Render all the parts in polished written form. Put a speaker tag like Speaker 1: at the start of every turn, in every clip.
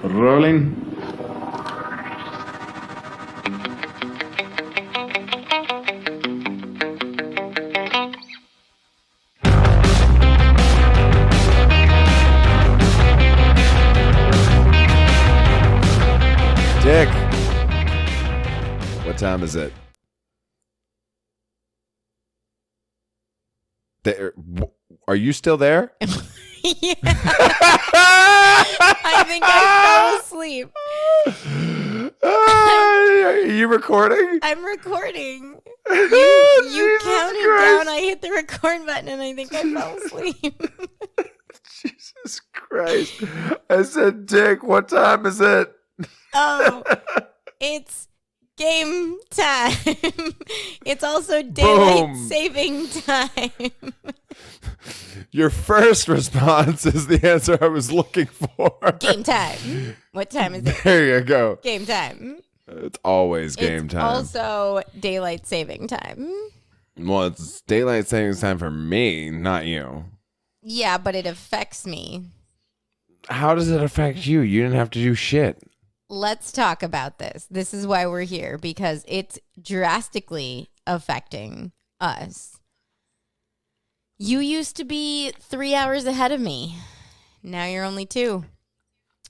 Speaker 1: Rolling.
Speaker 2: Dick, what time is it? Are you still there?
Speaker 3: Yeah. I think I fell asleep.
Speaker 2: Are you recording?
Speaker 3: I'm recording. You counted down. I hit the record button and I think I fell asleep.
Speaker 2: Jesus Christ. I said, Dick, what time is it?
Speaker 3: Oh, it's game time. It's also daylight saving time.
Speaker 2: Your first response is the answer I was looking for.
Speaker 3: Game time. What time is it?
Speaker 2: There you go.
Speaker 3: Game time.
Speaker 2: It's always game time.
Speaker 3: Also daylight saving time.
Speaker 2: Well, it's daylight savings time for me, not you.
Speaker 3: Yeah, but it affects me.
Speaker 2: How does it affect you? You didn't have to do shit.
Speaker 3: Let's talk about this. This is why we're here, because it's drastically affecting us. You used to be 3 hours ahead of me. Now you're only 2.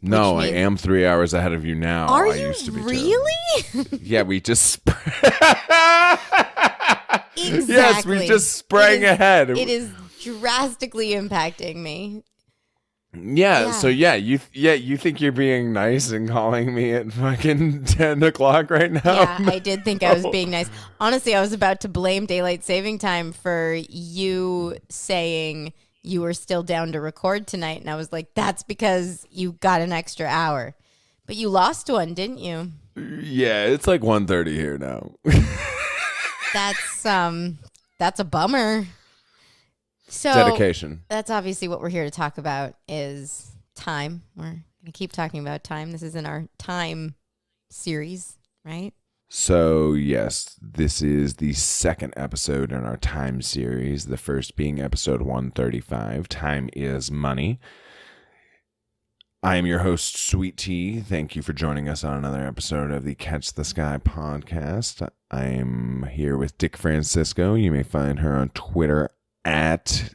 Speaker 2: No, I am 3 hours ahead of you now.
Speaker 3: Are
Speaker 2: I
Speaker 3: you
Speaker 2: used to be
Speaker 3: really?
Speaker 2: Yeah, we just
Speaker 3: Exactly.
Speaker 2: Yes, we just sprang ahead.
Speaker 3: It is drastically impacting me.
Speaker 2: Yeah, so you think you're being nice and calling me at fucking 10 o'clock right now?
Speaker 3: Yeah, I did think I was being nice. Honestly, I was about to blame daylight saving time for you saying you were still down to record tonight. And I was like, that's because you got an extra hour. But you lost one, didn't you?
Speaker 2: Yeah, it's like 1:30 here now.
Speaker 3: That's a bummer. So
Speaker 2: Dedication.
Speaker 3: That's obviously what we're here to talk about is time. We're going to keep talking about time. This is in our time series, right?
Speaker 2: So, yes, this is the second episode in our time series, the first being episode 135, Time is Money. I am your host, Sweet Tea. Thank you for joining us on another episode of the Catch the Sky podcast. I'm here with Dick Francisco. You may find her on Twitter at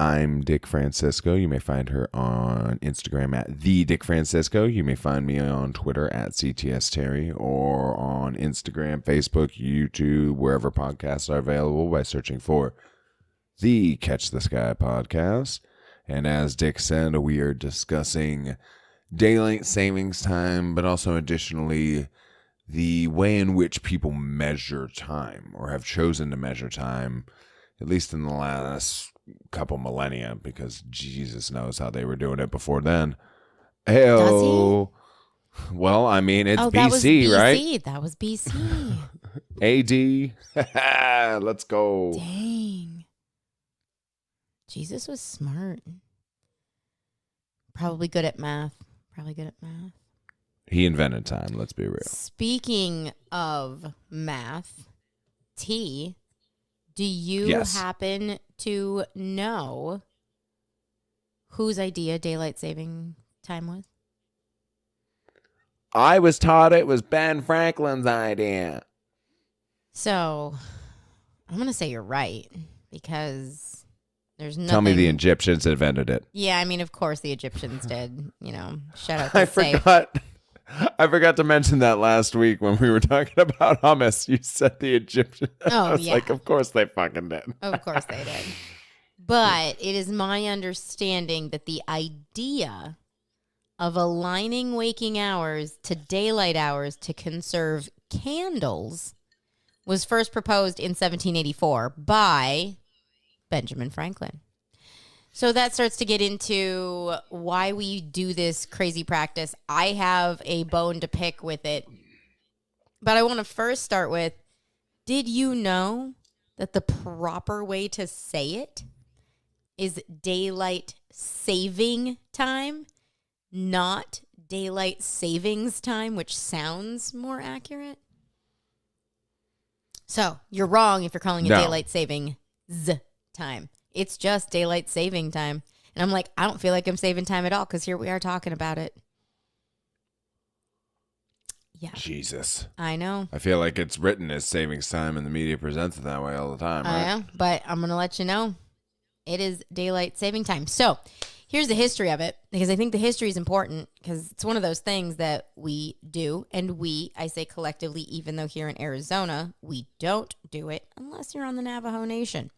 Speaker 2: I'm Dick Francisco. You may find her on Instagram at The Dick Francisco. You may find me on Twitter at CTS Terry or on Instagram, Facebook, YouTube, wherever podcasts are available by searching for the Catch the Sky podcast. And as Dick said, we are discussing daylight savings time, but also additionally the way in which people measure time or have chosen to measure time, at least in the last couple millennia, because Jesus knows how they were doing it before then. Heyo. Well, I mean, it's BC, right?
Speaker 3: That was BC.
Speaker 2: AD. Let's go.
Speaker 3: Dang. Jesus was smart. Probably good at math.
Speaker 2: He invented time, let's be real.
Speaker 3: Speaking of math, T, do you happen to know whose idea daylight saving time was?
Speaker 2: I was taught it was Ben Franklin's idea.
Speaker 3: So, I'm going to say you're right, because there's nothing.
Speaker 2: Tell me the Egyptians invented it.
Speaker 3: Yeah, I mean, of course the Egyptians did. You know, shout out to
Speaker 2: I forgot to mention that last week when we were talking about hummus. You said the Egyptians.
Speaker 3: Oh,
Speaker 2: I was like, of course they fucking did.
Speaker 3: Of course they did. But it is my understanding that the idea of aligning waking hours to daylight hours to conserve candles was first proposed in 1784 by Benjamin Franklin. So that starts to get into why we do this crazy practice. I have a bone to pick with it. But I want to first start with, did you know that the proper way to say it is daylight saving time, not daylight savings time, which sounds more accurate? So you're wrong if you're calling it daylight saving time. It's just daylight saving time. And I'm like, I don't feel like I'm saving time at all because here we are talking about it. Yeah.
Speaker 2: Jesus.
Speaker 3: I know.
Speaker 2: I feel like it's written as savings time and the media presents it that way all the time, right?
Speaker 3: I know. But I'm going to let you know it is daylight saving time. So here's the history of it, because I think the history is important, because it's one of those things that we do. And I say collectively, even though here in Arizona, we don't do it unless you're on the Navajo Nation.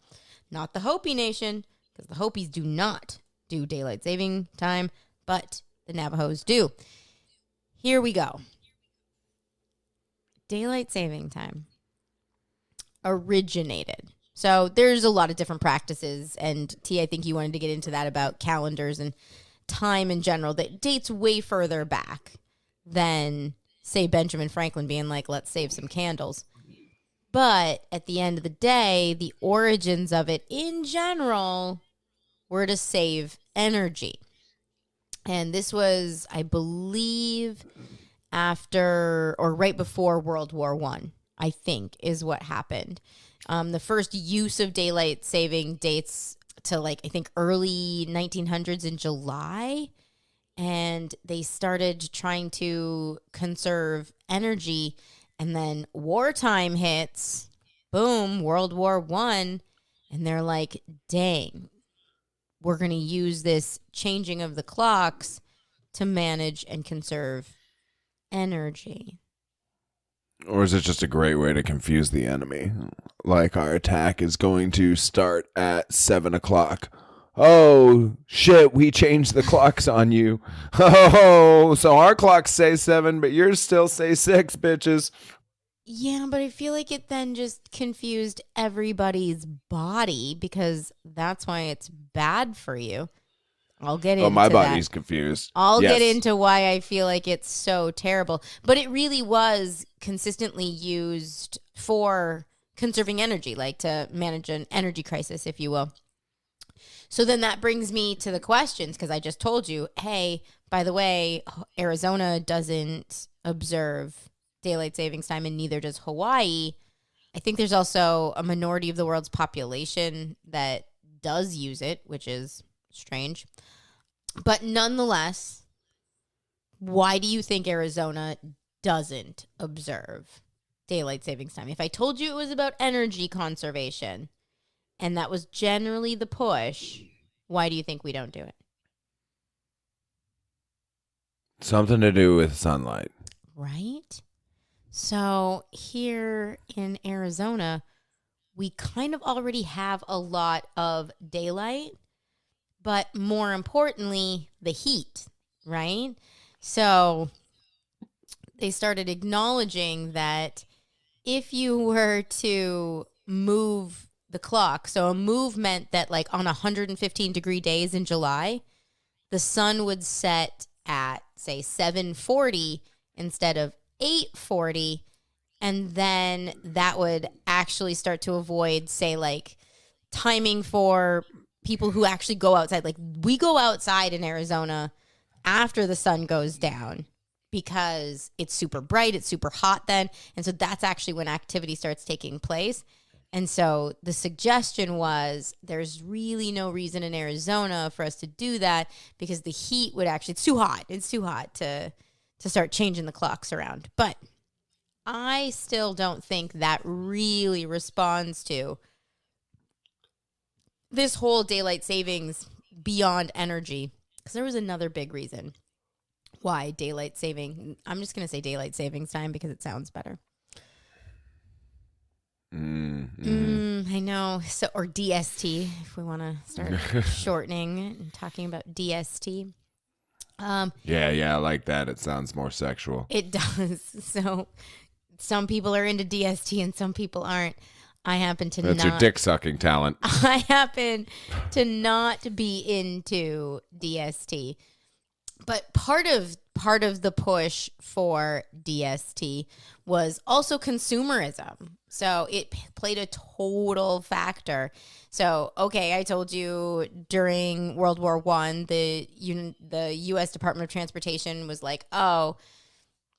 Speaker 3: Not the Hopi Nation, because the Hopis do not do daylight saving time, but the Navajos do. Here we go. Daylight saving time originated. So there's a lot of different practices, and T, I think you wanted to get into that about calendars and time in general that dates way further back than, say, Benjamin Franklin being like, let's save some candles. But at the end of the day, the origins of it in general were to save energy. And this was, I believe, after or right before World War I think, is what happened. The first use of daylight saving dates to, like, I think early 1900s in July. And they started trying to conserve energy. And then wartime hits, boom, World War I. And they're like, dang, we're going to use this changing of the clocks to manage and conserve energy.
Speaker 2: Or is it just a great way to confuse the enemy? Like, our attack is going to start at 7 o'clock. Oh, shit, we changed the clocks on you. Oh, so our clocks say 7, but yours still say 6, bitches.
Speaker 3: Yeah, but I feel like it then just confused everybody's body, because that's why it's bad for you. I'll get into that.
Speaker 2: Oh, my body's confused.
Speaker 3: I'll get into why I feel like it's so terrible. But it really was consistently used for conserving energy, like to manage an energy crisis, if you will. So then that brings me to the questions, because I just told you, hey, by the way, Arizona doesn't observe daylight savings time, and neither does Hawaii. I think there's also a minority of the world's population that does use it, which is strange. But nonetheless, why do you think Arizona doesn't observe daylight savings time? If I told you it was about energy conservation, and that was generally the push, why do you think we don't do it?
Speaker 2: Something to do with sunlight.
Speaker 3: Right? So here in Arizona, we kind of already have a lot of daylight, but more importantly, the heat, right? So they started acknowledging that if you were to move the clock, so a move meant that, like, on 115-degree days in July, the sun would set at, say, 7:40 instead of 8:40, and then that would actually start to avoid, say, like, timing for people who actually go outside. Like, we go outside in Arizona after the sun goes down because it's super bright, it's super hot then, and so that's actually when activity starts taking place. And so the suggestion was, there's really no reason in Arizona for us to do that, because the heat would actually, it's too hot to start changing the clocks around. But I still don't think that really responds to this whole daylight savings beyond energy, because there was another big reason why daylight saving, I'm just going to say daylight savings time because it sounds better. I know. So, or DST, if we want to start shortening and talking about DST.
Speaker 2: Yeah, I like that. It sounds more sexual.
Speaker 3: It does. So some people are into DST and some people aren't. I happen to
Speaker 2: That's
Speaker 3: not.
Speaker 2: your dick sucking talent.
Speaker 3: I happen to not be into DST. But part of the push for DST was also consumerism. So it played a total factor. So, okay, I told you during World War I, the U.S. Department of Transportation was like, oh,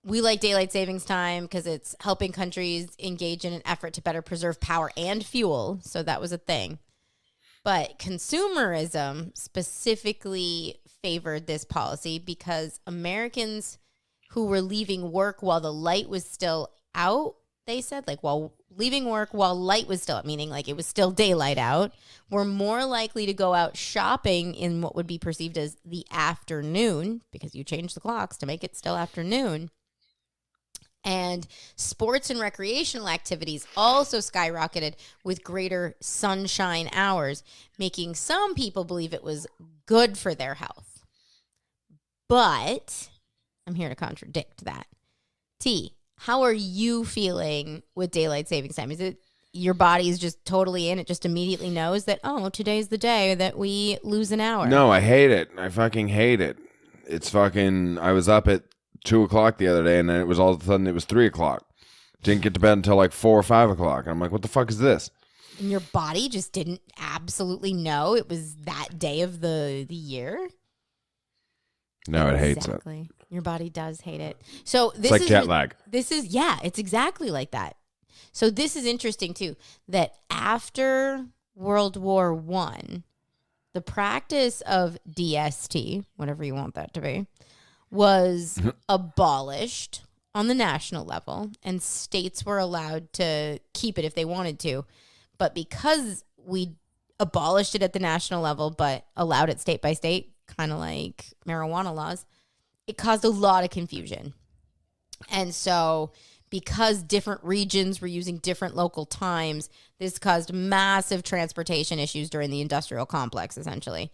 Speaker 3: we like daylight savings time because it's helping countries engage in an effort to better preserve power and fuel. So that was a thing. But consumerism specifically favored this policy because Americans who were leaving work while the light was still out, they said, like while leaving work while light was still out, meaning like it was still daylight out, were more likely to go out shopping in what would be perceived as the afternoon, because you changed the clocks to make it still afternoon. And sports and recreational activities also skyrocketed with greater sunshine hours, making some people believe it was good for their health. But I'm here to contradict that. T, how are you feeling with daylight savings time? Is it your body is just totally in? It just immediately knows that, oh, today's the day that we lose an hour.
Speaker 2: No, I hate it. I fucking hate it. It's fucking, I was up at 2 o'clock the other day, and then it was all of a sudden it was 3 o'clock. Didn't get to bed until like 4 or 5 o'clock. And I'm like, what the fuck is this?
Speaker 3: And your body just didn't absolutely know it was that day of the year?
Speaker 2: No, it hates it.
Speaker 3: Exactly. Your body does hate it. So this
Speaker 2: It's like
Speaker 3: is
Speaker 2: jet lag.
Speaker 3: It's exactly like that. So this is interesting too, that after World War I, the practice of DST, whatever you want that to be, was abolished on the national level, and states were allowed to keep it if they wanted to. But because we abolished it at the national level but allowed it state by state, kind of like marijuana laws, it caused a lot of confusion. And so because different regions were using different local times, this caused massive transportation issues during the industrial complex, essentially.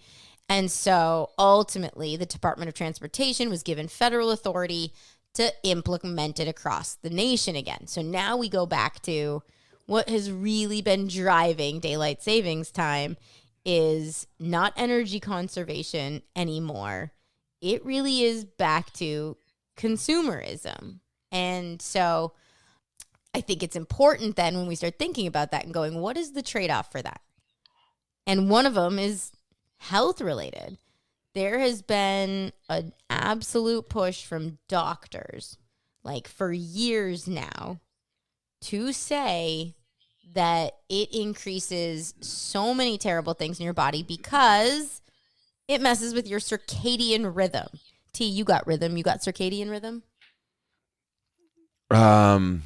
Speaker 3: And so ultimately, the Department of Transportation was given federal authority to implement it across the nation again. So now we go back to what has really been driving daylight savings time is not energy conservation anymore. It really is back to consumerism. And so I think it's important then when we start thinking about that and going, what is the trade-off for that? And one of them is health related. There has been an absolute push from doctors, like for years now, to say that it increases so many terrible things in your body because it messes with your circadian rhythm. T, you got rhythm. You got circadian rhythm?
Speaker 2: No,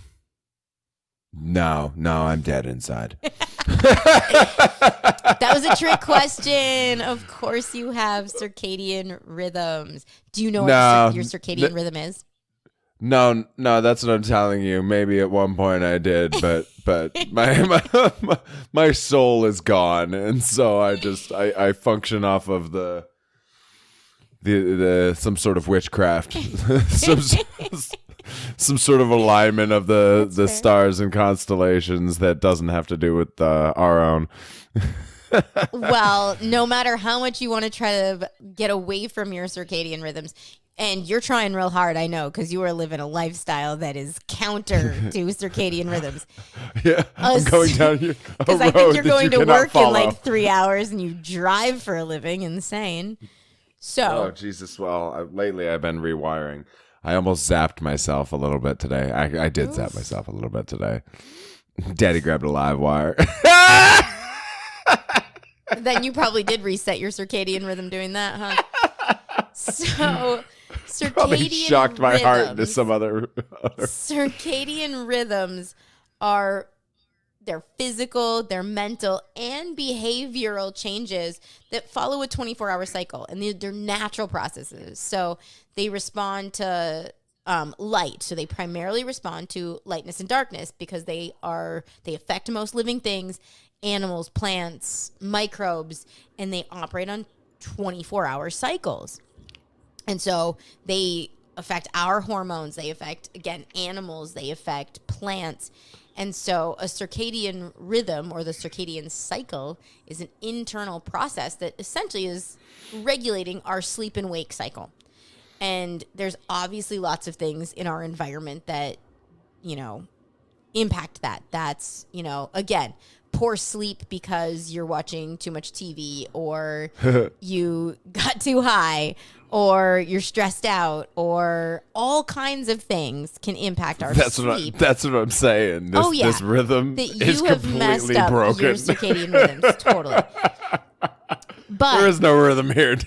Speaker 2: I'm dead inside.
Speaker 3: That was a trick question. Of course you have circadian rhythms. Do you know what your circadian rhythm is?
Speaker 2: No, that's what I'm telling you. Maybe at one point I did, but my soul is gone, and so I function off of the some sort of witchcraft, some sort of alignment of the stars and constellations that doesn't have to do with our own.
Speaker 3: Well, no matter how much you want to try to get away from your circadian rhythms, and you're trying real hard, I know, because you are living a lifestyle that is counter to circadian rhythms.
Speaker 2: Yeah, I'm going down here.
Speaker 3: Because I think you're going to work in like 3 hours and you drive for a living. Insane. So,
Speaker 2: oh, Jesus. Well, lately I've been rewiring. I almost zapped myself a little bit today. I did zap myself a little bit today. Daddy grabbed a live wire.
Speaker 3: Then you probably did reset your circadian rhythm doing that, huh? So,
Speaker 2: Probably shocked my heart into some other.
Speaker 3: Circadian rhythms are their physical, their mental, and behavioral changes that follow a 24-hour cycle, and they're natural processes. So they respond to light. So they primarily respond to lightness and darkness because they affect most living things, animals, plants, microbes, and they operate on 24-hour cycles. And so they affect our hormones. They affect, again, animals. They affect plants. And so a circadian rhythm or the circadian cycle is an internal process that essentially is regulating our sleep and wake cycle. And there's obviously lots of things in our environment that, impact that. That's, again, poor sleep because you're watching too much TV or you got too high or you're stressed out or all kinds of things can impact our sleep.
Speaker 2: That's what I'm saying. This rhythm is completely broken.
Speaker 3: Your circadian rhythms, totally. But
Speaker 2: there is no rhythm here.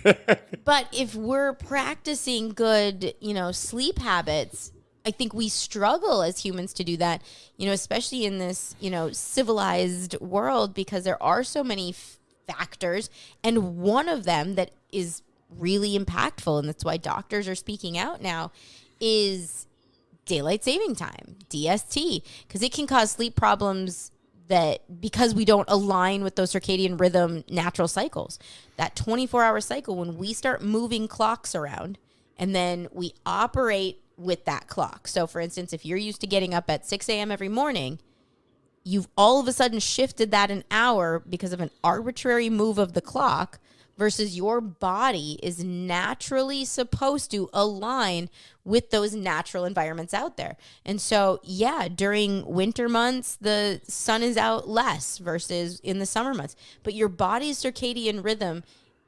Speaker 3: but if we're practicing good, sleep habits, I think we struggle as humans to do that, especially in this, civilized world, because there are so many factors. And one of them that is really impactful, and that's why doctors are speaking out now, is daylight saving time, DST, because it can cause sleep problems because we don't align with those circadian rhythm natural cycles. That 24-hour cycle, when we start moving clocks around and then we operate with that clock. So for instance, if you're used to getting up at 6 a.m. every morning, you've all of a sudden shifted that an hour because of an arbitrary move of the clock, versus your body is naturally supposed to align with those natural environments out there. And so, during winter months, the sun is out less versus in the summer months. But your body's circadian rhythm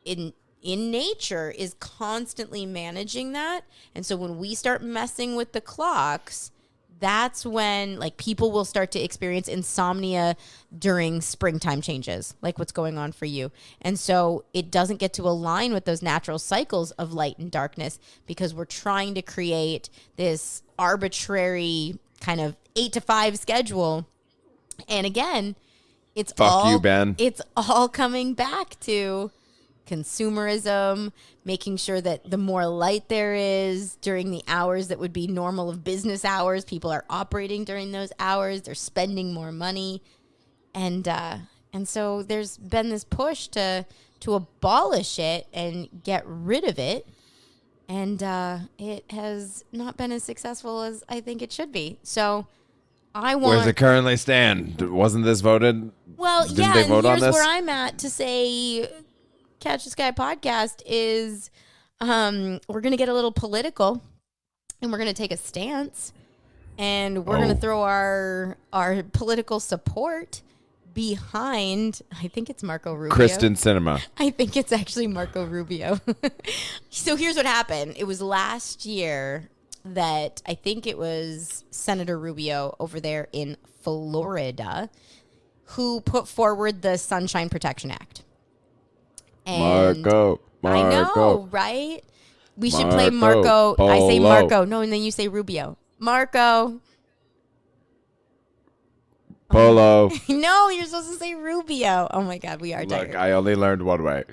Speaker 3: in nature is constantly managing that. And so when we start messing with the clocks, that's when people will start to experience insomnia during springtime changes, like what's going on for you. And so it doesn't get to align with those natural cycles of light and darkness, because we're trying to create this arbitrary kind of 8 to 5 schedule. And again, it's all coming back to consumerism, making sure that the more light there is during the hours that would be normal of business hours, people are operating during those hours, they're spending more money. And so there's been this push to abolish it and get rid of it. And it has not been as successful as I think it should be. So
Speaker 2: Where's it currently stand? Wasn't this voted?
Speaker 3: Well,
Speaker 2: Didn't they vote on
Speaker 3: here's
Speaker 2: this?
Speaker 3: where I'm at to say Catch the Sky podcast is we're going to get a little political, and we're going to take a stance, and we're going to throw our political support behind, I think it's Marco Rubio.
Speaker 2: Kristen Sinema.
Speaker 3: I think it's actually Marco Rubio. So here's what happened. It was last year that I think it was Senator Rubio over there in Florida who put forward the Sunshine Protection Act. And
Speaker 2: Marco.
Speaker 3: I know, right? We should play Marco.
Speaker 2: Polo.
Speaker 3: I say Marco. No, and then you say Rubio. Marco.
Speaker 2: Polo.
Speaker 3: No, you're supposed to say Rubio. Oh, my God. We are tired.
Speaker 2: Look, I only learned one way.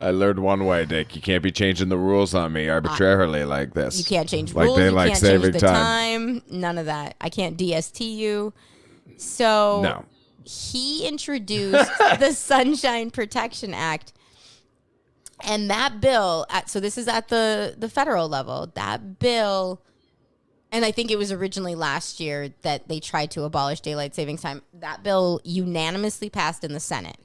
Speaker 2: I learned one way, Dick. You can't be changing the rules on me arbitrarily like this.
Speaker 3: You can't change
Speaker 2: like
Speaker 3: rules.
Speaker 2: They
Speaker 3: you
Speaker 2: like
Speaker 3: can't
Speaker 2: saving
Speaker 3: change the time. None of that. I can't DST you. So
Speaker 2: no.
Speaker 3: He introduced the Sunshine Protection Act. And that bill, so this is at the federal level, that bill, and I think it was originally last year that they tried to abolish daylight savings time. That bill unanimously passed in the Senate.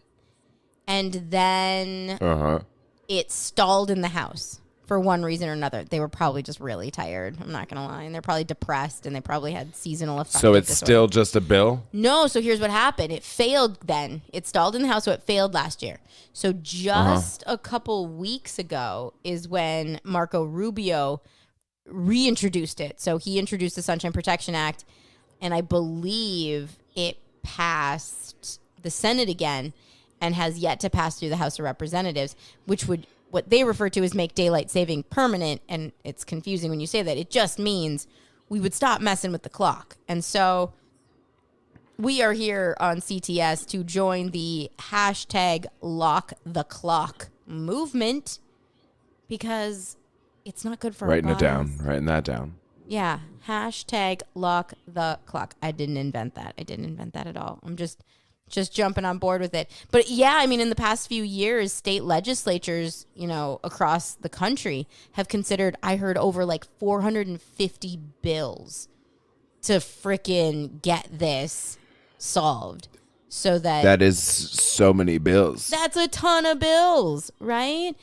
Speaker 3: And then it stalled in the House for one reason or another. They were probably just really tired. I'm not going to lie. And they're probably depressed, and they probably had seasonal affective
Speaker 2: So it's
Speaker 3: disorder.
Speaker 2: still just a bill?
Speaker 3: No, so here's what happened. It failed then. It stalled in the House, so it failed last year. So just a couple weeks ago is when Marco Rubio reintroduced it. So he introduced the Sunshine Protection Act, and I believe it passed the Senate again and has yet to pass through the House of Representatives, which would, what they refer to as make daylight saving permanent. And it's confusing when you say that. It just means we would stop messing with the clock. And so we are here on CTS to join the hashtag Lock the Clock movement, because it's not good for our bodies.
Speaker 2: Writing that down.
Speaker 3: Yeah. Hashtag Lock the Clock. I didn't invent that. I didn't invent that at all. I'm just jumping on board with it. But yeah, I mean, in the past few years, state legislatures, across the country have considered, I heard, over like 450 bills to frickin' get this solved. So that
Speaker 2: is so many bills.
Speaker 3: That's a ton of bills, right?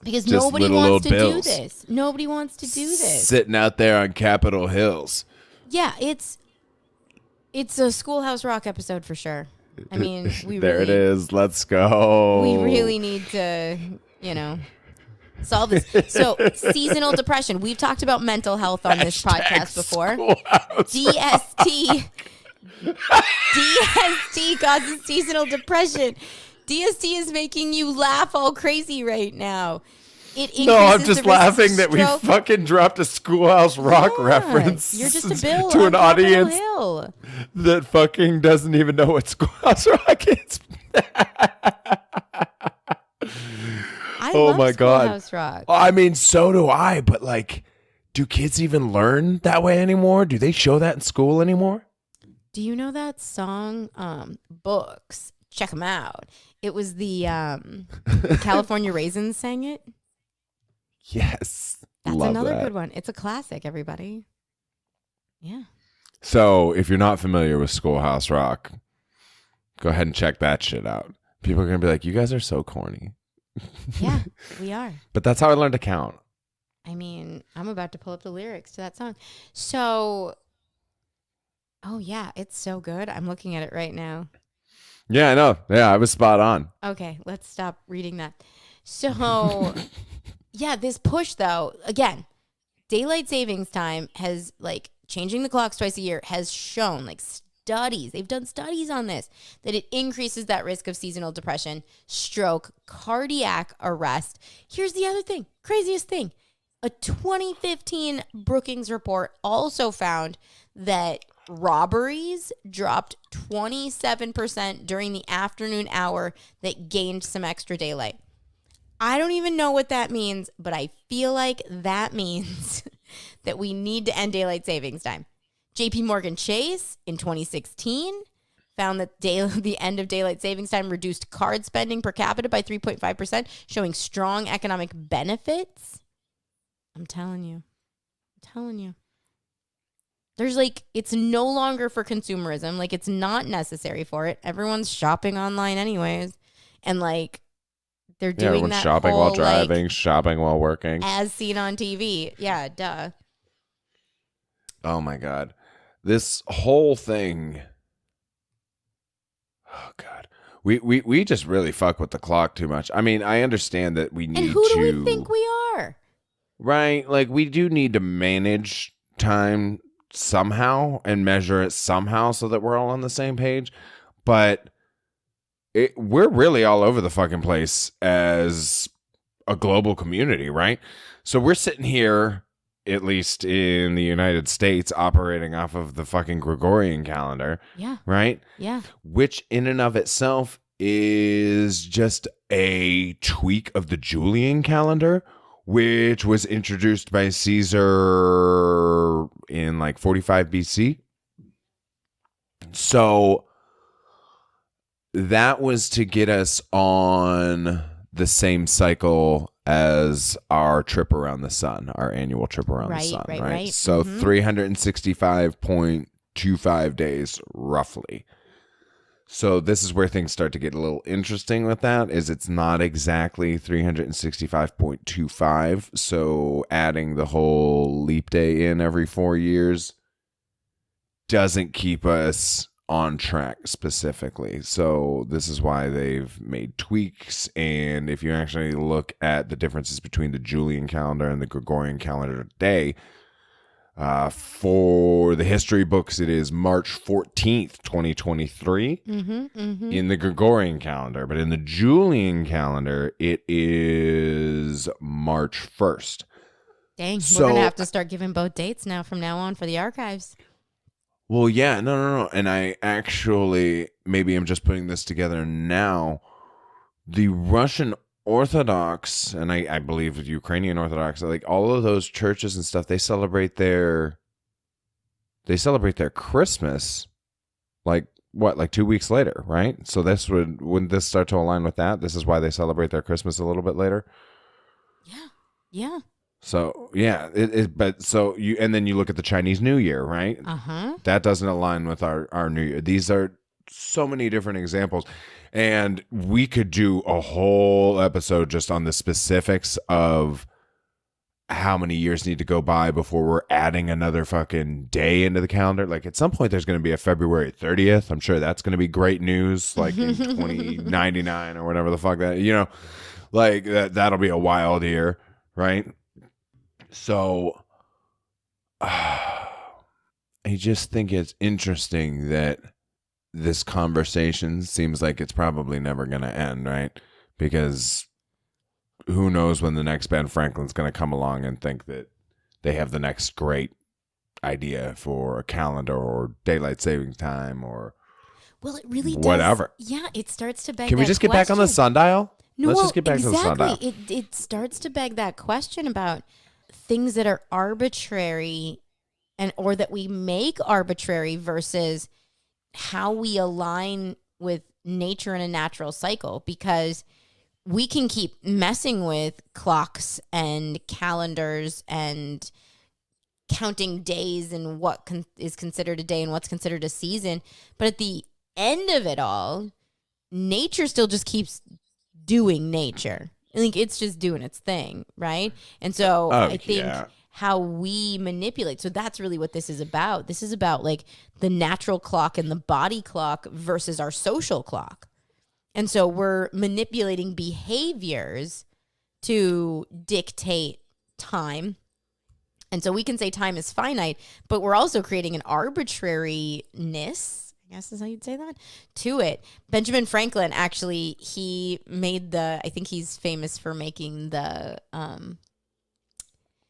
Speaker 3: Because
Speaker 2: Just
Speaker 3: nobody
Speaker 2: little
Speaker 3: wants to
Speaker 2: bills.
Speaker 3: do this. Nobody wants to do this.
Speaker 2: Sitting out there on Capitol Hills.
Speaker 3: Yeah, it's a Schoolhouse Rock episode for sure. I mean,
Speaker 2: there it is. Let's go.
Speaker 3: We really need to, solve this. So, seasonal depression. We've talked about mental health on this podcast before. DST causes seasonal depression. DST is making you laugh all crazy right now.
Speaker 2: No, I'm
Speaker 3: increases
Speaker 2: just
Speaker 3: the risk of
Speaker 2: laughing that we
Speaker 3: stroke.
Speaker 2: fucking dropped a Schoolhouse Rock
Speaker 3: Yeah,
Speaker 2: reference
Speaker 3: You're just a bill
Speaker 2: to
Speaker 3: on
Speaker 2: an
Speaker 3: Capitol
Speaker 2: audience
Speaker 3: Hill.
Speaker 2: that fucking doesn't even know what Schoolhouse Rock is.
Speaker 3: I
Speaker 2: Oh
Speaker 3: love
Speaker 2: my God.
Speaker 3: Schoolhouse Rock.
Speaker 2: I mean, so do I, but like, do kids even learn that way anymore? Do they show that in school anymore?
Speaker 3: Do you know that song? Books. Check them out. It was the California Raisins sang it.
Speaker 2: Yes.
Speaker 3: That's
Speaker 2: Love
Speaker 3: another
Speaker 2: that.
Speaker 3: good one. It's a classic, everybody. Yeah.
Speaker 2: So if you're not familiar with Schoolhouse Rock, go ahead and check that shit out. People are going to be like, you guys are so corny.
Speaker 3: Yeah, we are.
Speaker 2: But that's how I learned to count.
Speaker 3: I mean, I'm about to pull up the lyrics to that song. So, oh yeah, it's so good. I'm looking at it right now.
Speaker 2: Yeah, I know. Yeah, I was spot on.
Speaker 3: Okay, let's stop reading that. So, yeah, this push though, again, daylight savings time has like changing the clocks twice a year has shown like studies, they've done studies on this, that it increases that risk of seasonal depression, stroke, cardiac arrest. Here's the other thing, craziest thing. A 2015 Brookings report also found that robberies dropped 27% during the afternoon hour that gained some extra daylight. I don't even know what that means, but I feel like that means that we need to end daylight savings time. JP Morgan Chase in 2016 found that the end of daylight savings time reduced card spending per capita by 3.5%, showing strong economic benefits. I'm telling you. There's like, it's no longer for consumerism. Like, it's not necessary for it. Everyone's shopping online anyways. And like, they're doing
Speaker 2: everyone's
Speaker 3: that
Speaker 2: shopping
Speaker 3: whole,
Speaker 2: while driving,
Speaker 3: like,
Speaker 2: shopping while working.
Speaker 3: as seen on TV. Yeah, duh.
Speaker 2: Oh my God. This whole thing. Oh God. We just really fuck with the clock too much. I mean, I understand that we need to.
Speaker 3: And who do we think we are?
Speaker 2: Right. Like, we do need to manage time somehow and measure it somehow so that we're all on the same page. But we're really all over the fucking place as a global community, right? So we're sitting here, at least in the United States, operating off of the fucking Gregorian calendar.
Speaker 3: Yeah.
Speaker 2: Right?
Speaker 3: Yeah.
Speaker 2: Which in and of itself is just a tweak of the Julian calendar, which was introduced by Caesar in like 45 BC. So that was to get us on the same cycle as our trip around the sun, our annual trip around the sun, right? So 365.25 days roughly. So this is where things start to get a little interesting with that, is it's not exactly 365.25. So adding the whole leap day in every 4 years doesn't keep us on track specifically. So this is why they've made tweaks. And if you actually look at the differences between the Julian calendar and the Gregorian calendar today, for the history books, it is March 14th, 2023 in the Gregorian calendar. But in the Julian calendar, it is March 1st.
Speaker 3: Dang, we're going to have to start giving both dates now from now on for the archives.
Speaker 2: Well, yeah, no. And I actually, maybe I'm just putting this together now. The Russian Orthodox, and I believe the Ukrainian Orthodox, like all of those churches and stuff, they celebrate their Christmas like 2 weeks later, right? So this wouldn't this start to align with that? This is why they celebrate their Christmas a little bit later.
Speaker 3: Yeah.
Speaker 2: So yeah, but so you, and then you look at the Chinese New Year, right? That doesn't align with our New Year. These are so many different examples, and we could do a whole episode just on the specifics of how many years need to go by before we're adding another fucking day into the calendar. Like at some point there's going to be a February 30th. I'm sure that's going to be great news, like in 2099 or whatever the fuck that, like that'll be a wild year, right? So I just think it's interesting that this conversation seems like it's probably never going to end, right? Because who knows when the next Ben Franklin's going to come along and think that they have the next great idea for a calendar or daylight savings time or
Speaker 3: well, it really
Speaker 2: whatever.
Speaker 3: Does. Yeah, it starts to beg.
Speaker 2: Can we just get back on the sundial?
Speaker 3: No,
Speaker 2: Let's just get back to the sundial.
Speaker 3: It starts to beg that question about things that are arbitrary or that we make arbitrary versus how we align with nature and a natural cycle, because we can keep messing with clocks and calendars and counting days and what is considered a day and what's considered a season. But at the end of it all, nature still just keeps doing nature. I think it's just doing its thing, right? And so I think how we manipulate. So that's really what this is about. This is about like the natural clock and the body clock versus our social clock. And so we're manipulating behaviors to dictate time. And so we can say time is finite, but we're also creating an arbitrariness, I guess is how you'd say that, to it. Benjamin Franklin, actually, he made I think he's famous for making the...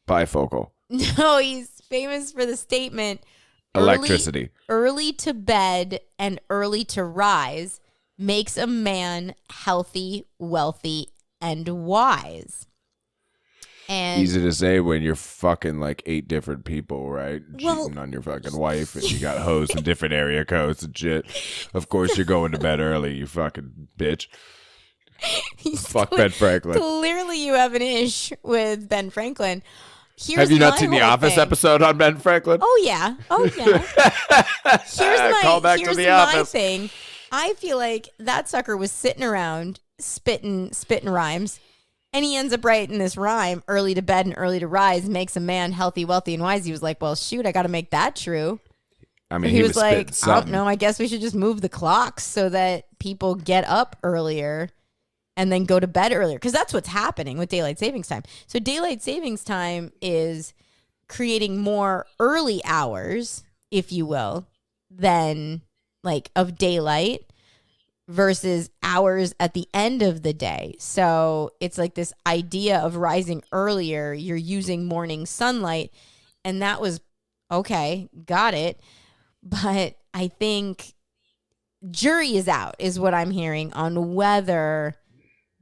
Speaker 2: bifocal.
Speaker 3: No, he's famous for the statement,
Speaker 2: electricity.
Speaker 3: Early to bed and early to rise makes a man healthy, wealthy, and wise. And
Speaker 2: easy to say when you're fucking like 8 different people, right? Cheating on your fucking wife and you got hoes in different area codes and shit. Of course you're going to bed early, you fucking bitch. Fuck Ben Franklin.
Speaker 3: Clearly you have an ish with Ben Franklin.
Speaker 2: Have you not seen the Office episode on Ben Franklin?
Speaker 3: Oh, yeah. Call back to the Office. Thing. I feel like that sucker was sitting around spitting rhymes, and he ends up writing this rhyme, early to bed and early to rise makes a man healthy, wealthy, and wise. He was like, well, shoot, I got to make that true.
Speaker 2: I mean, he was like,
Speaker 3: I don't know, I guess we should just move the clocks so that people get up earlier and then go to bed earlier, because that's what's happening with daylight savings time. So daylight savings time is creating more early hours, if you will, than like of daylight versus hours at the end of the day. So it's like this idea of rising earlier. You're using morning sunlight, and that was okay, got it. But I think jury is out, is what I'm hearing, on whether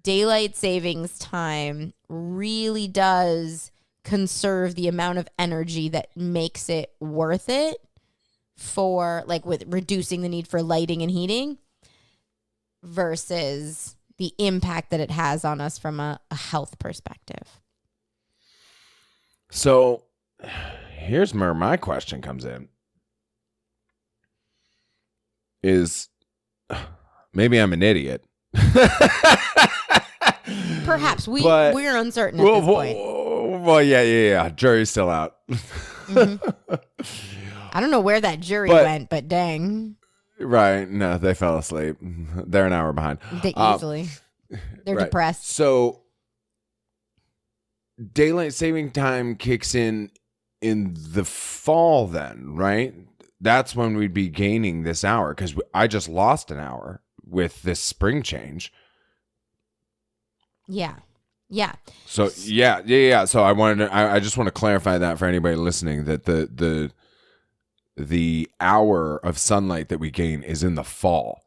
Speaker 3: daylight savings time really does conserve the amount of energy that makes it worth it for, like, with reducing the need for lighting and heating versus the impact that it has on us from a health perspective.
Speaker 2: So here's where my question comes in. Is maybe I'm an idiot.
Speaker 3: Perhaps we're uncertain at this point.
Speaker 2: Well, yeah. Jury's still out.
Speaker 3: Mm-hmm. I don't know where that jury went, but dang.
Speaker 2: Right. No, they fell asleep. They're an hour behind.
Speaker 3: Easily. They're
Speaker 2: right.
Speaker 3: depressed.
Speaker 2: So daylight saving time kicks in the fall then, right? That's when we'd be gaining this hour, because I just lost an hour with this spring change.
Speaker 3: Yeah.
Speaker 2: So yeah. So I just want to clarify that for anybody listening, that the hour of sunlight that we gain is in the fall.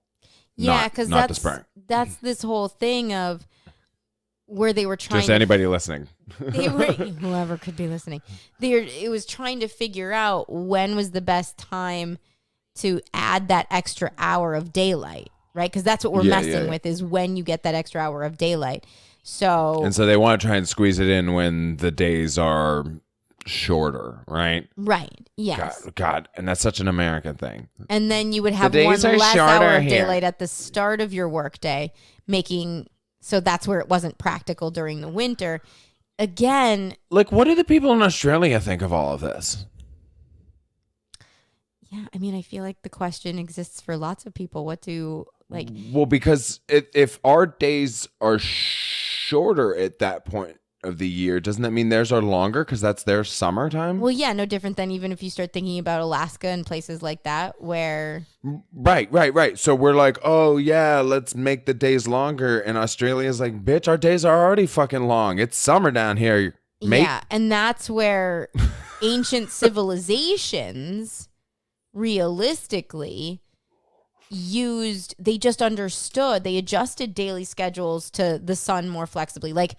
Speaker 3: Yeah, because
Speaker 2: not the spring.
Speaker 3: That's this whole thing of where they were trying.
Speaker 2: Just anybody listening.
Speaker 3: Whoever could be listening. It was trying to figure out when was the best time to add that extra hour of daylight, right? Because that's what we're messing with, is when you get that extra hour of daylight. So
Speaker 2: they want to try and squeeze it in when the days are shorter, right?
Speaker 3: Right. Yes.
Speaker 2: God, and that's such an American thing.
Speaker 3: And then you would have one less hour of daylight at the start of your workday, so that's where it wasn't practical during the winter. Again,
Speaker 2: like, what do the people in Australia think of all of this?
Speaker 3: Yeah, I mean, I feel like the question exists for lots of people. What do
Speaker 2: Well, because if our days are shorter at that point, of the year, doesn't that mean theirs are longer because that's their summertime?
Speaker 3: Well, yeah, no different than even if you start thinking about Alaska and places like that where...
Speaker 2: Right. So we're like, oh, yeah, let's make the days longer. And Australia's like, bitch, our days are already fucking long. It's summer down here, mate.
Speaker 3: Yeah, and that's where ancient civilizations realistically they just understood, they adjusted daily schedules to the sun more flexibly. Like,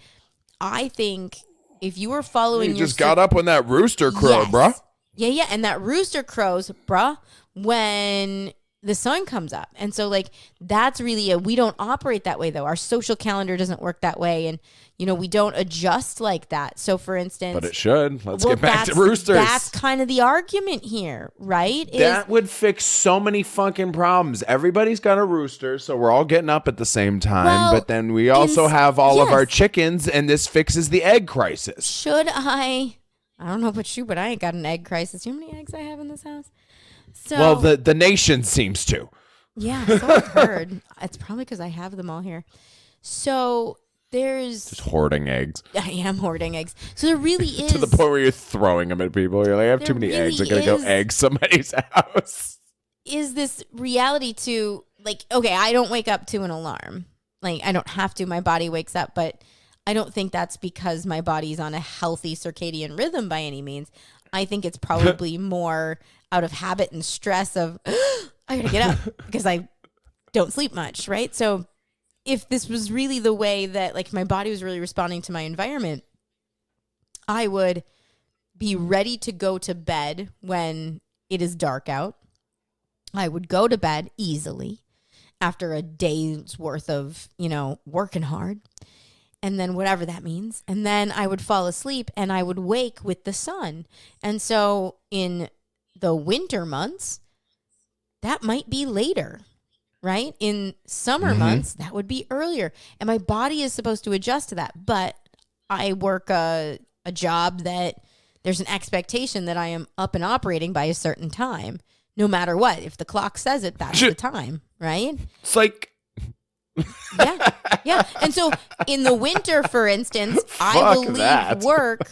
Speaker 3: I think if you were following
Speaker 2: you just got up when that rooster crowed, bruh.
Speaker 3: Yeah, and that rooster crows, bruh, when the sun comes up. And so, like, that's really we don't operate that way, though. Our social calendar doesn't work that way. And, we don't adjust like that. So, for instance...
Speaker 2: But it should. Let's get back to roosters.
Speaker 3: That's kind of the argument here, right?
Speaker 2: That would fix so many fucking problems. Everybody's got a rooster, so we're all getting up at the same time.
Speaker 3: Well,
Speaker 2: but then we also have all of our chickens, and this fixes the egg crisis.
Speaker 3: Should I don't know about you, but I ain't got an egg crisis. You know how many eggs I have in this house? So,
Speaker 2: well, the nation seems to.
Speaker 3: Yeah, so I've heard. It's probably because I have them all here. So there's...
Speaker 2: Just hoarding eggs.
Speaker 3: I am hoarding eggs. So there really is...
Speaker 2: to the point where you're throwing them at people. You're like, I have too many eggs. I gotta go egg somebody's house.
Speaker 3: Is this reality to, like, okay, I don't wake up to an alarm. Like, I don't have to. My body wakes up, but I don't think that's because my body's on a healthy circadian rhythm by any means. I think it's probably more out of habit and stress of, I gotta get up because I don't sleep much, right? So if this was really the way that, like, my body was really responding to my environment, I would be ready to go to bed when it is dark out. I would go to bed easily after a day's worth of, working hard. And then whatever that means. And then I would fall asleep and I would wake with the sun. And so in the winter months, that might be later, right? In summer months, that would be earlier. And my body is supposed to adjust to that. But I work a job that there's an expectation that I am up and operating by a certain time, no matter what. If the clock says it, that's the time, right?
Speaker 2: It's like...
Speaker 3: Yeah. And so in the winter, for instance, I will leave work.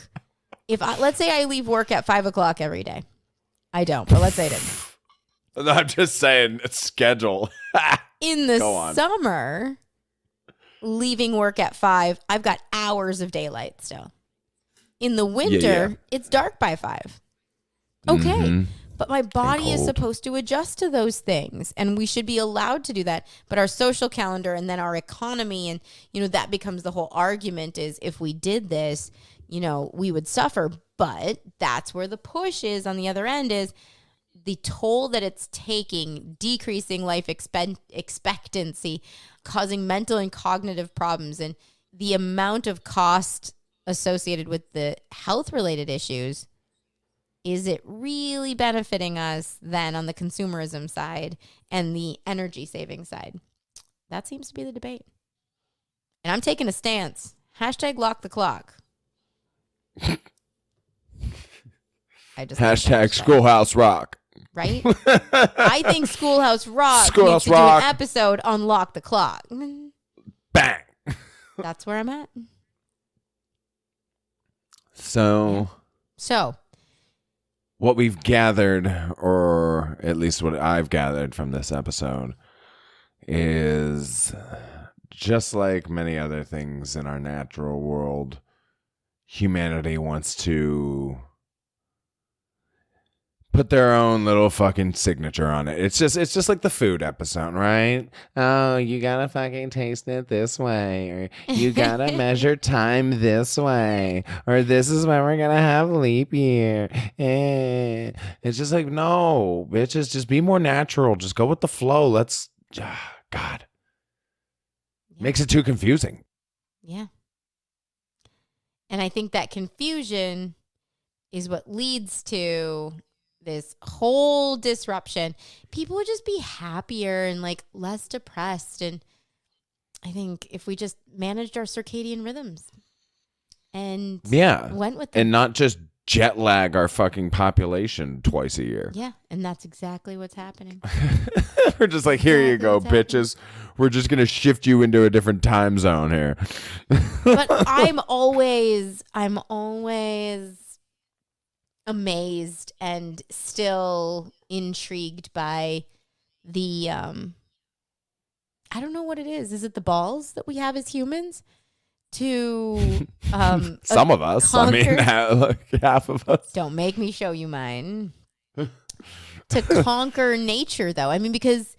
Speaker 3: Let's say I leave work at 5:00 every day. I don't, but let's say it is.
Speaker 2: I'm just saying, it's schedule.
Speaker 3: In the summer, leaving work at 5, I've got hours of daylight still. In the winter, it's dark by 5. Okay. Mm-hmm. But my body is supposed to adjust to those things, and we should be allowed to do that. But our social calendar and then our economy, and, that becomes the whole argument is if we did this, we would suffer. But that's where the push is on the other end, is the toll that it's taking, decreasing life expectancy, causing mental and cognitive problems, and the amount of cost associated with the health-related issues. Is it really benefiting us then on the consumerism side and the energy saving side? That seems to be the debate. And I'm taking a stance. #lock the clock.
Speaker 2: Hashtag Schoolhouse Rock.
Speaker 3: Right? I think Schoolhouse Rock needs to do an episode on Lock the Clock.
Speaker 2: Bang.
Speaker 3: That's where I'm at.
Speaker 2: So what we've gathered, or at least what I've gathered from this episode, is just like many other things in our natural world, humanity wants to put their own little fucking signature on it. It's just like the food episode, right? Oh, you gotta fucking taste it this way, or you gotta measure time this way, or this is when we're gonna have leap year. It's just like, no, bitches, just be more natural. Just go with the flow. God. Makes it too confusing.
Speaker 3: Yeah. And I think that confusion is what leads to this whole disruption. People would just be happier and like less depressed. And I think if we just managed our circadian rhythms and went with them.
Speaker 2: And not just jet lag our fucking population twice a year.
Speaker 3: Yeah, and that's exactly what's happening.
Speaker 2: We're just like, here you go, bitches. We're just going to shift you into a different time zone here.
Speaker 3: But I'm always amazed and still intrigued by the I don't know what it is. Is it the balls that we have as humans to
Speaker 2: some of us,
Speaker 3: conquer?
Speaker 2: I mean, half of us.
Speaker 3: Don't make me show you mine. To conquer nature, though. I mean, because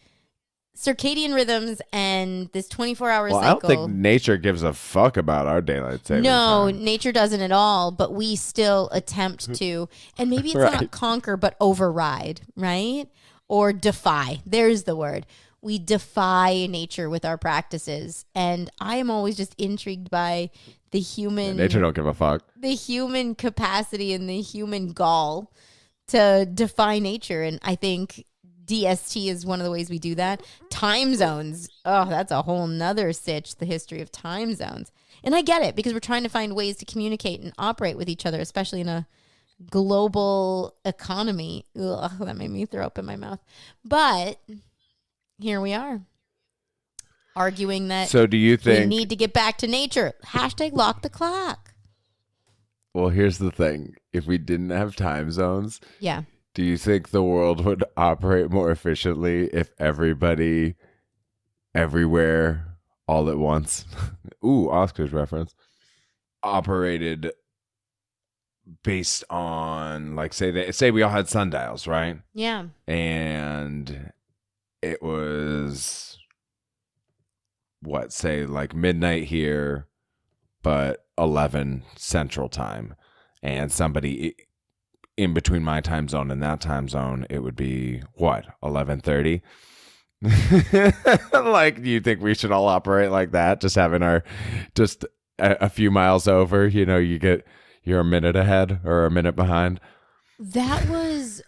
Speaker 3: circadian rhythms and this 24-hour cycle.
Speaker 2: I don't think nature gives a fuck about our daylight saving time.
Speaker 3: Nature doesn't at all, but we still attempt to, and maybe it's
Speaker 2: Right.
Speaker 3: not conquer, but override, right? Or defy. There's the word. We defy nature with our practices. And I am always just intrigued by the human...
Speaker 2: Nature don't give a fuck.
Speaker 3: The human capacity and the human gall to defy nature. And I think DST is one of the ways we do that. Time zones. Oh, that's a whole nother sitch, the history of time zones. And I get it, because we're trying to find ways to communicate and operate with each other, especially in a global economy. Ugh, that made me throw up in my mouth. But here we are, arguing that
Speaker 2: So do you think...
Speaker 3: we need to get back to nature. Hashtag lock the clock.
Speaker 2: Well, here's the thing. If we didn't have time zones...
Speaker 3: Yeah.
Speaker 2: Do you think the world would operate more efficiently if everybody, everywhere, all at once, ooh, Oscars reference, operated based on, like, say we all had sundials, right?
Speaker 3: Yeah.
Speaker 2: And it was, say like midnight here, but 11 Central Time, and somebody... in between my time zone and that time zone, it would be 11:30. Like, do you think we should all operate like that? Just having a few miles over, you're a minute ahead or a minute behind.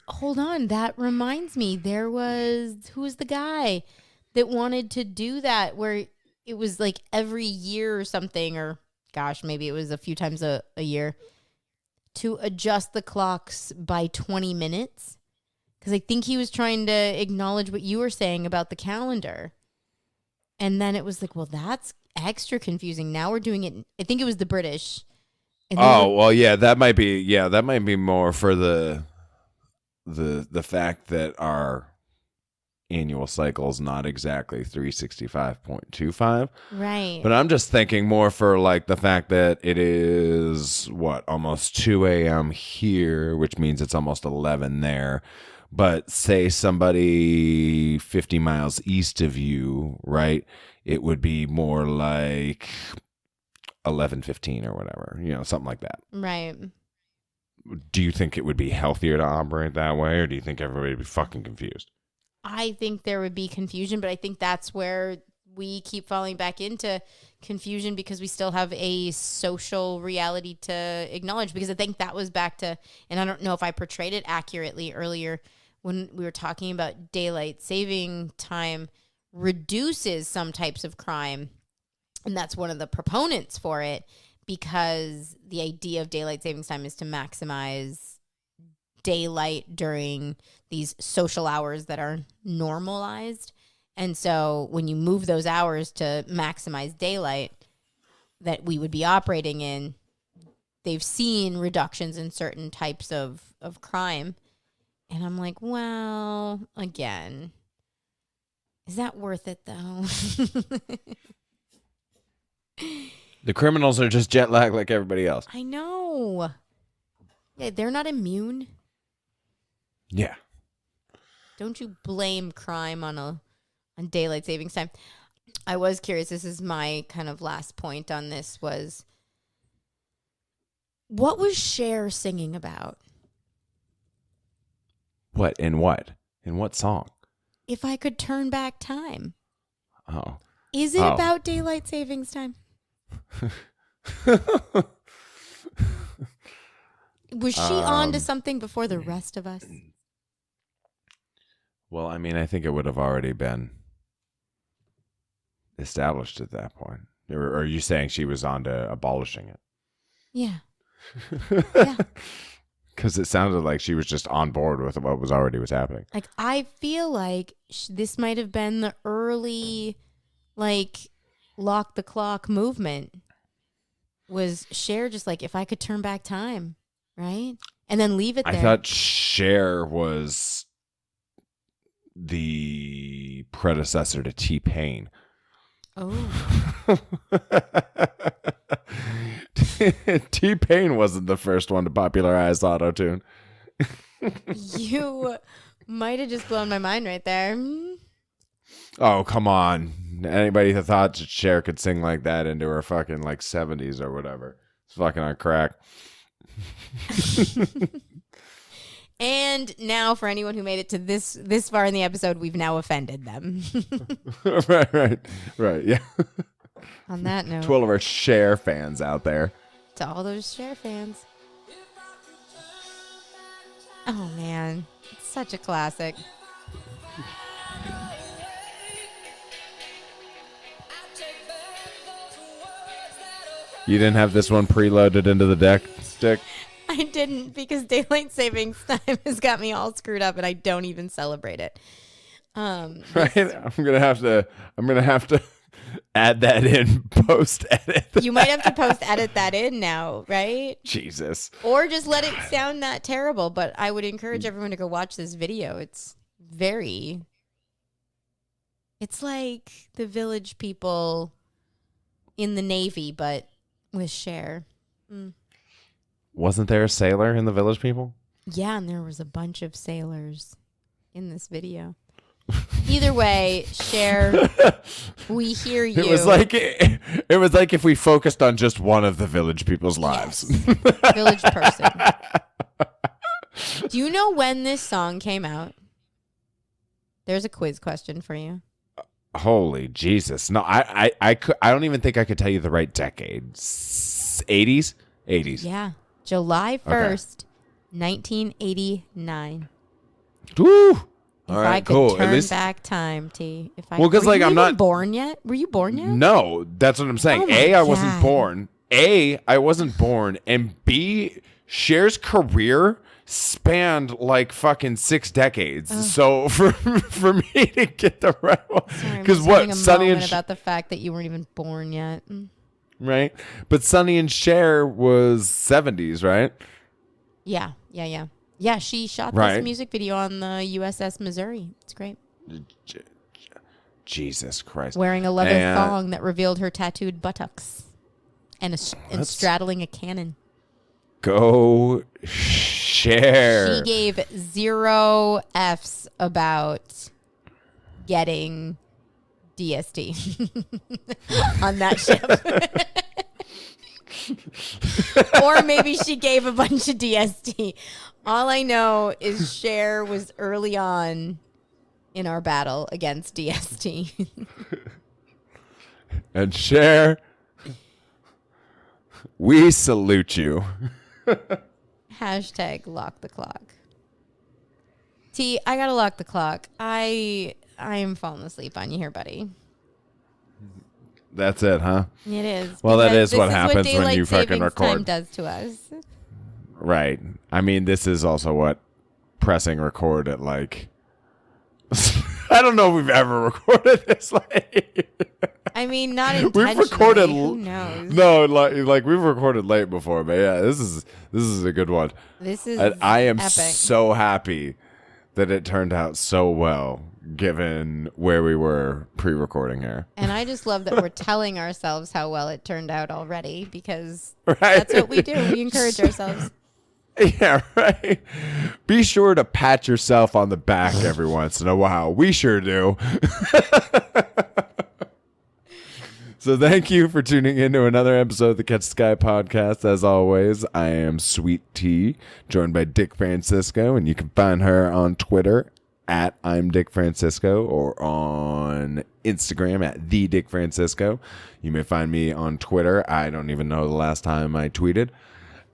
Speaker 3: Hold on. That reminds me, who was the guy that wanted to do that, where it was like every year or something, or gosh, maybe it was a few times a year, to adjust the clocks by 20 minutes. Because I think he was trying to acknowledge what you were saying about the calendar. And then it was like, well, that's extra confusing. Now we're doing it. I think it was the British.
Speaker 2: That might be more for the fact that our annual cycle is not exactly 365.25.
Speaker 3: Right.
Speaker 2: But I'm just thinking more for like the fact that it is almost 2 a.m. here, which means it's almost 11 there. But say somebody 50 miles east of you, right? It would be more like 11:15 or whatever, something like that.
Speaker 3: Right.
Speaker 2: Do you think it would be healthier to operate that way, or do you think everybody would be fucking confused?
Speaker 3: I think there would be confusion, but I think that's where we keep falling back into confusion, because we still have a social reality to acknowledge. Because I think that was back to, and I don't know if I portrayed it accurately earlier when we were talking about daylight saving time reduces some types of crime. And that's one of the proponents for it, because the idea of daylight savings time is to maximize daylight during these social hours that are normalized. And so when you move those hours to maximize daylight that we would be operating in, they've seen reductions in certain types of crime. And I'm like, well, again, is that worth it though?
Speaker 2: The criminals are just jet lagged like everybody else.
Speaker 3: I know. Yeah, they're not immune.
Speaker 2: Yeah.
Speaker 3: Don't you blame crime on daylight savings time. I was curious. This is my kind of last point on this was, what was Cher singing about?
Speaker 2: What? In what? In what song?
Speaker 3: If I could turn back time.
Speaker 2: Oh.
Speaker 3: Is it about daylight savings time? Was she on to something before the rest of us?
Speaker 2: Well, I mean, I think it would have already been established at that point. Or are you saying she was on to abolishing it?
Speaker 3: Yeah. Yeah.
Speaker 2: Because it sounded like she was just on board with what was happening.
Speaker 3: Like, I feel like this might have been the early, like, lock the clock movement. Was Cher just like, if I could turn back time, right? And then leave it there.
Speaker 2: I thought Cher was the predecessor to T-Pain.
Speaker 3: Oh.
Speaker 2: T-Pain wasn't the first one to popularize autotune.
Speaker 3: You might have just blown my mind right there.
Speaker 2: Oh, come on. Anybody that thought Cher could sing like that into her fucking like 70s or whatever. It's fucking on crack.
Speaker 3: And now for anyone who made it to this far in the episode, we've now offended them.
Speaker 2: Right. Yeah.
Speaker 3: On that note.
Speaker 2: To all of our Cher fans out there.
Speaker 3: To all those Cher fans. Oh, man. It's such a classic.
Speaker 2: You didn't have this one preloaded into the deck stick?
Speaker 3: I didn't, because daylight savings time has got me all screwed up and I don't even celebrate it.
Speaker 2: Right? I'm gonna have to add that in post edit.
Speaker 3: You might have to post edit that in now, right?
Speaker 2: Jesus.
Speaker 3: Or just let it sound that terrible. But I would encourage everyone to go watch this video. It's like the Village People in the Navy, but with Cher.
Speaker 2: Wasn't there a sailor in the Village People?
Speaker 3: Yeah, and there was a bunch of sailors in this video. Either way, Cher, we hear you.
Speaker 2: It was like if we focused on just one of the Village People's lives.
Speaker 3: Yes. Village person. Do you know when this song came out? There's a quiz question for you.
Speaker 2: Holy Jesus! No, I don't even think I could tell you the right decade. 80s.
Speaker 3: Yeah, July 1st, 1989.
Speaker 2: Woo!
Speaker 3: If
Speaker 2: All right,
Speaker 3: I could
Speaker 2: cool.
Speaker 3: turn back time, T.
Speaker 2: Because like I'm not
Speaker 3: born yet. Were you born yet?
Speaker 2: No, that's what I'm saying.
Speaker 3: Oh
Speaker 2: I
Speaker 3: God.
Speaker 2: wasn't born. I wasn't born, and B, Cher's career spanned like fucking 6 decades. Ugh. So for me to get the right one, because what Sonny and
Speaker 3: about the fact that you weren't even born yet,
Speaker 2: right? But Sonny and Cher was 70s, right?
Speaker 3: Yeah. She shot this music video on the USS Missouri. It's great.
Speaker 2: Jesus Christ!
Speaker 3: Wearing a leather thong that revealed her tattooed buttocks, and straddling a cannon.
Speaker 2: Go Cher.
Speaker 3: She gave 0 F's about getting DST on that ship. Or maybe she gave a bunch of DST. All I know is Cher was early on in our battle against DST.
Speaker 2: And Cher, we salute you.
Speaker 3: Hashtag lock the clock. T, I gotta lock the clock. I am falling asleep on you here, buddy.
Speaker 2: That's it, huh?
Speaker 3: It is.
Speaker 2: Well, that is what happens when you fucking record.
Speaker 3: Time does to us.
Speaker 2: Right. I mean, this is also what pressing record at like. I don't know if we've ever recorded this late.
Speaker 3: I mean, not intentionally.
Speaker 2: We've recorded.
Speaker 3: Who knows?
Speaker 2: No, like we've recorded late before, but yeah, this is a good one.
Speaker 3: This is.
Speaker 2: And I am
Speaker 3: epic.
Speaker 2: so happy that it turned out so well, given where we were pre-recording here.
Speaker 3: And I just love that we're telling ourselves how well it turned out already, because that's what we do. We encourage ourselves.
Speaker 2: Yeah, right. Be sure to pat yourself on the back every once in a while. We sure do. So thank you for tuning in to another episode of the Catch the Sky podcast. As always, I am Sweet Tea, joined by Dick Francisco, and you can find her on Twitter at I'm Dick Francisco, or on Instagram at The Dick Francisco. You may find me on Twitter. I don't even know the last time I tweeted.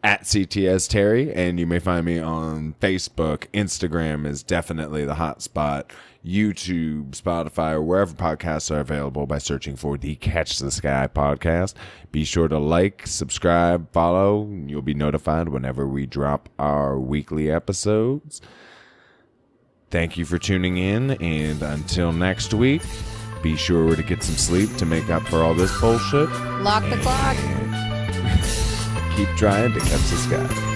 Speaker 2: at CTS Terry, and you may find me on Facebook. Instagram is definitely the hot spot. YouTube, Spotify, or wherever podcasts are available by searching for the Catch the Sky podcast. Be sure to like, subscribe, follow. You'll be notified whenever we drop our weekly episodes. Thank you for tuning in, and until next week, be sure to get some sleep to make up for all this bullshit.
Speaker 3: Lock the clock.
Speaker 2: Keep trying to catch the sky.